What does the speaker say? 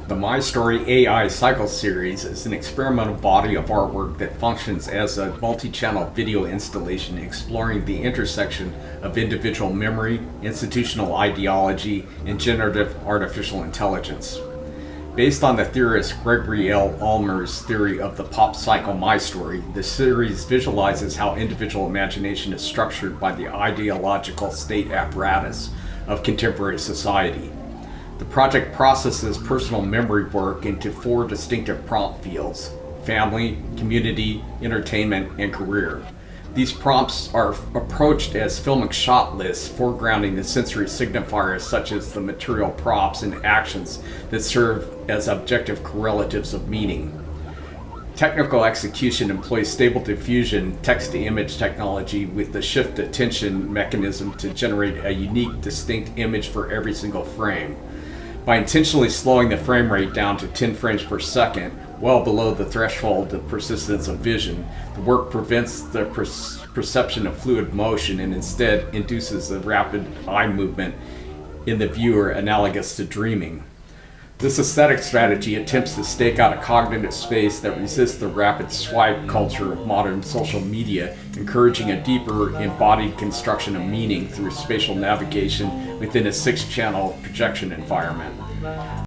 The MyStory AI Cycle Series is an experimental body of artwork that functions as a multi-channel video installation exploring the intersection of individual memory, institutional ideology, and generative artificial intelligence. Based on the theorist Gregory L. Ulmer's theory of the pop cycle MyStory, the series visualizes how individual imagination is structured by the ideological state apparatus of contemporary society. The project processes personal memory work into 4 distinctive prompt fields: family, community, entertainment, and career. These prompts are approached as filmic shot lists, foregrounding the sensory signifiers such as the material props and actions that serve as objective correlatives of meaning. Technical execution employs stable diffusion text-to-image technology with the shift attention mechanism to generate a unique, distinct image for every single frame. By intentionally slowing the frame rate down to 10 frames per second, well below the threshold of persistence of vision, the work prevents the perception of fluid motion and instead induces a rapid eye movement in the viewer analogous to dreaming. This aesthetic strategy attempts to stake out a cognitive space that resists the rapid swipe culture of modern social media, encouraging a deeper, embodied construction of meaning through spatial navigation within a 6-channel projection environment.